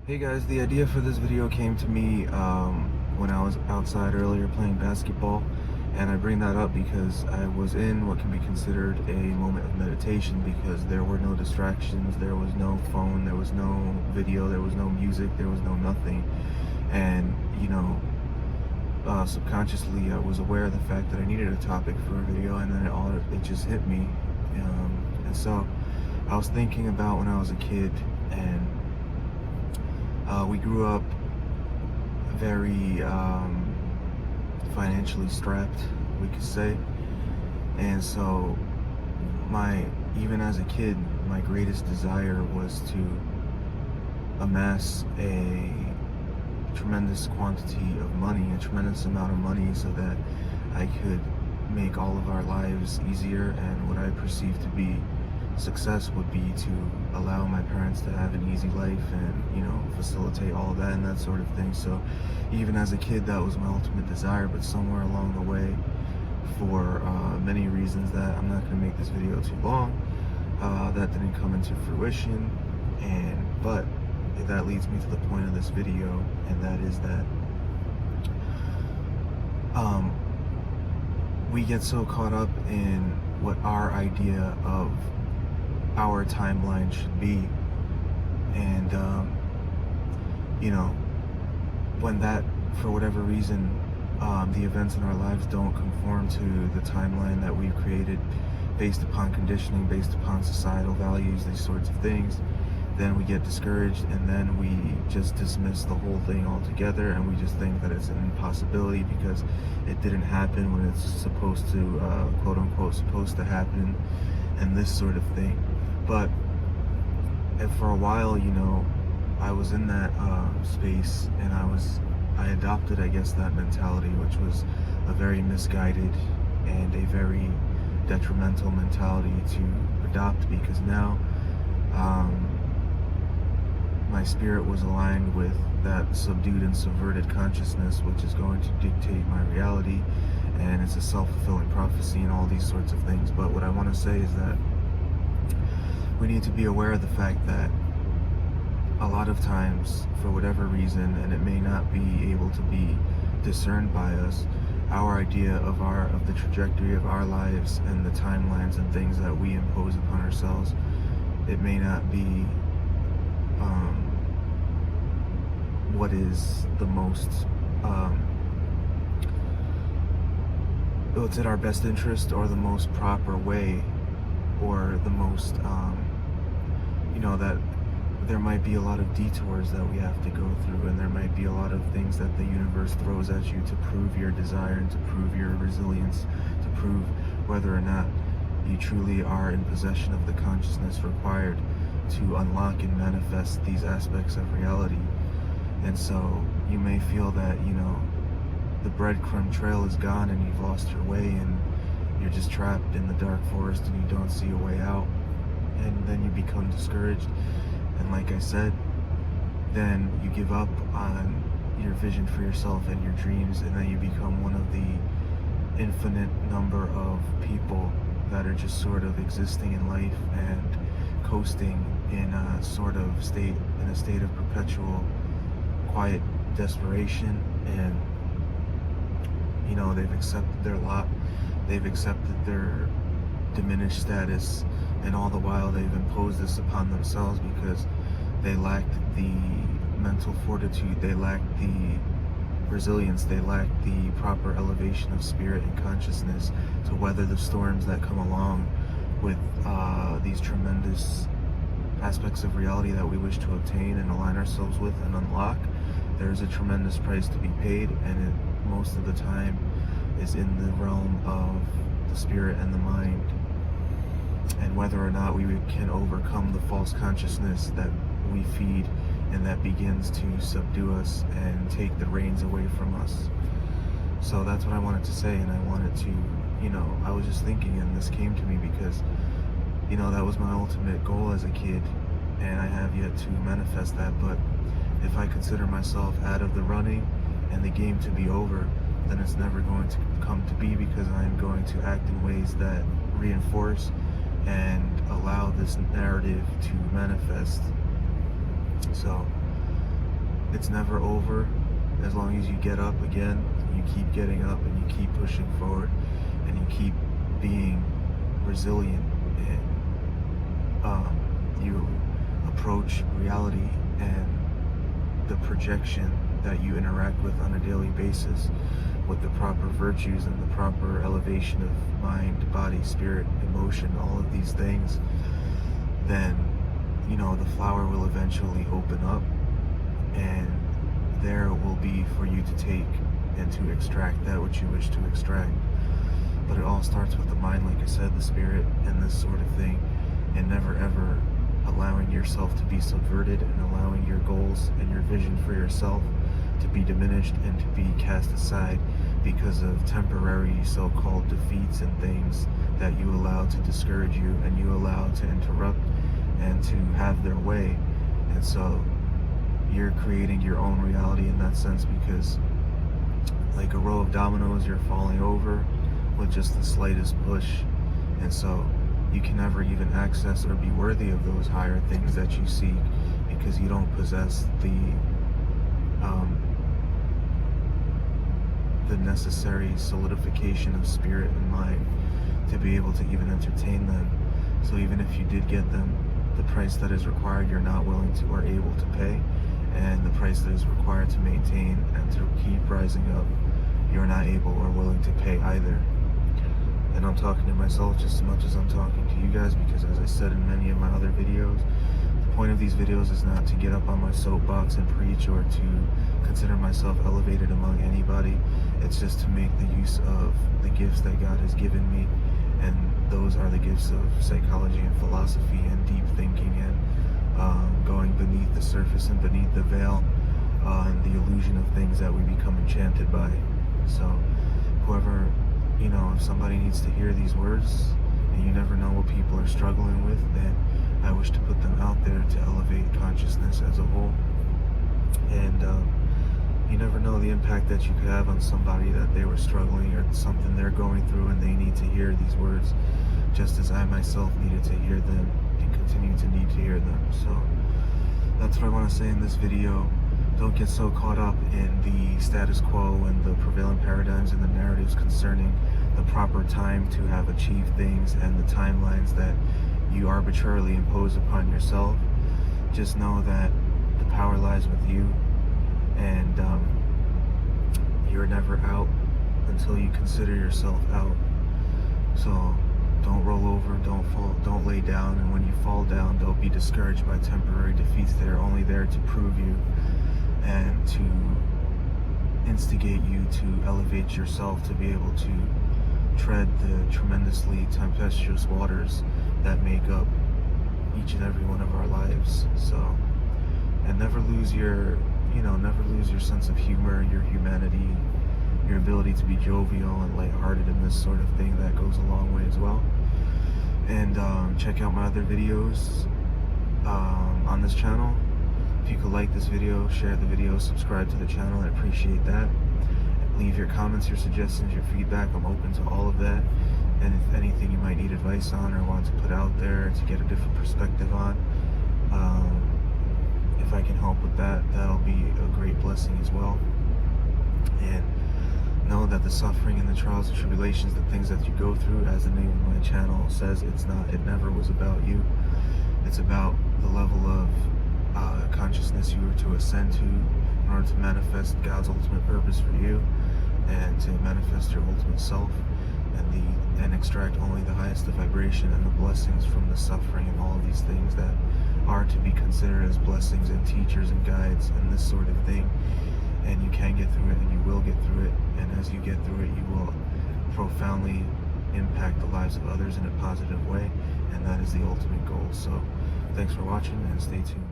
Hey guys, the idea for this video came to me when I was outside earlier playing basketball, and I bring that up because I was in what can be considered a moment of meditation because there were no distractions, there was no phone, there was no video, there was no music, there was no nothing. And subconsciously I was aware of the fact that I needed a topic for a video, and then it just hit me. And so I was thinking about when I was a kid, and we grew up very financially strapped, we could say. And so even as a kid, my greatest desire was to amass a tremendous quantity of money, a tremendous amount of money, so that I could make all of our lives easier, and what I perceive to be success would be to allow my parents to have an easy life and facilitate all of that and that sort of thing. So even as a kid, that was my ultimate desire, but somewhere along the way, for many reasons that I'm not going to make this video too long, that didn't come into fruition. But that leads me to the point of this video, and that is that we get so caught up in what our idea of our timeline should be, and when that, for whatever reason, the events in our lives don't conform to the timeline that we've created based upon conditioning, based upon societal values, these sorts of things, then we get discouraged, and then we just dismiss the whole thing altogether, and we just think that it's an impossibility because it didn't happen when it's supposed to, quote unquote, supposed to happen, and this sort of thing. But for a while, I was in that space, and I adopted, I guess, that mentality, which was a very misguided and a very detrimental mentality to adopt, because now my spirit was aligned with that subdued and subverted consciousness, which is going to dictate my reality, and it's a self-fulfilling prophecy and all these sorts of things. But what I want to say is that we need to be aware of the fact that a lot of times, for whatever reason, and it may not be able to be discerned by us, our idea of the trajectory of our lives and the timelines and things that we impose upon ourselves, it may not be what is the most what's in our best interest, or the most proper way, or the most that there might be a lot of detours that we have to go through, and there might be a lot of things that the universe throws at you to prove your desire and to prove your resilience, to prove whether or not you truly are in possession of the consciousness required to unlock and manifest these aspects of reality. And so you may feel that the breadcrumb trail is gone and you've lost your way, and you're just trapped in the dark forest and you don't see a way out, and then you become discouraged, and like I said, then you give up on your vision for yourself and your dreams, and then you become one of the infinite number of people that are just sort of existing in life and coasting in a state of perpetual quiet desperation. And they've accepted their lot, they've accepted their diminished status, and all the while they've imposed this upon themselves because they lacked the mental fortitude, they lacked the resilience, they lacked the proper elevation of spirit and consciousness to weather the storms that come along with these tremendous aspects of reality that we wish to obtain and align ourselves with and unlock. There's a tremendous price to be paid, and it most of the time is in the realm of the spirit and the mind, and whether or not we can overcome the false consciousness that we feed and that begins to subdue us and take the reins away from us. So that's what I wanted to say, and I wanted to, I was just thinking, and this came to me because that was my ultimate goal as a kid, and I have yet to manifest that. But if I consider myself out of the running and the game to be over, then it's never going to come to be, because I am going to act in ways that reinforce and allow this narrative to manifest. So it's never over. As long as you get up again, you keep getting up and you keep pushing forward and you keep being resilient, and you approach reality and the projection that you interact with on a daily basis with the proper virtues and the proper elevation of mind, body, spirit, emotion, all of these things, then the flower will eventually open up, and there will be for you to take and to extract that which you wish to extract. But it all starts with the mind, like I said, the spirit, and this sort of thing, and never ever allowing yourself to be subverted and allowing your goals and your vision for yourself to be diminished and to be cast aside because of temporary so-called defeats and things that you allow to discourage you and you allow to interrupt and to have their way. And so you're creating your own reality in that sense, because like a row of dominoes, you're falling over with just the slightest push. And so you can never even access or be worthy of those higher things that you seek, because you don't possess the necessary solidification of spirit and mind to be able to even entertain them. So even if you did get them, the price that is required you're not willing to or able to pay, and the price that is required to maintain and to keep rising up, you're not able or willing to pay either. And I'm talking to myself just as much as I'm talking to you guys, because as I said in many of my other videos, the point of these videos is not to get up on my soapbox and preach or to consider myself elevated among anybody. It's just to make the use of the gifts that God has given me, and those are the gifts of psychology and philosophy and deep thinking and going beneath the surface and beneath the veil and the illusion of things that we become enchanted by. So whoever, if somebody needs to hear these words, and you never know what people are struggling with, then I wish to put them out there to elevate consciousness as a whole. And you never know the impact that you could have on somebody, that they were struggling or something they're going through and they need to hear these words, just as I myself needed to hear them and continue to need to hear them. So that's what I want to say in this video. Don't get so caught up in the status quo and the prevailing paradigms and the narratives concerning the proper time to have achieved things and the timelines that you arbitrarily impose upon yourself. Just know that the power lies with you, and you're never out until you consider yourself out. So don't roll over, don't fall, don't lay down, and when you fall down, don't be discouraged by temporary defeats that are only there to prove you and to instigate you to elevate yourself to be able to tread the tremendously tempestuous waters that make up each and every one of our lives. So, and never lose your sense of humor, your humanity, your ability to be jovial and lighthearted and this sort of thing. That goes a long way as well. And check out my other videos on this channel. If you could like this video, share the video, subscribe to the channel, I appreciate that. Leave your comments, your suggestions, your feedback. I'm open to all of that. And if anything you might need advice on or want to put out there to get a different perspective on, if I can help with that, that'll be a great blessing as well. And know that the suffering and the trials and tribulations, the things that you go through, as the name of my channel says, it never was about you. It's about the level of consciousness you were to ascend to in order to manifest God's ultimate purpose for you, and to manifest your ultimate self, and extract only the highest of vibration and the blessings from the suffering and all of these things that are to be considered as blessings and teachers and guides and this sort of thing. And you can get through it, and you will get through it, and as you get through it, you will profoundly impact the lives of others in a positive way, and that is the ultimate goal. So thanks for watching, and stay tuned.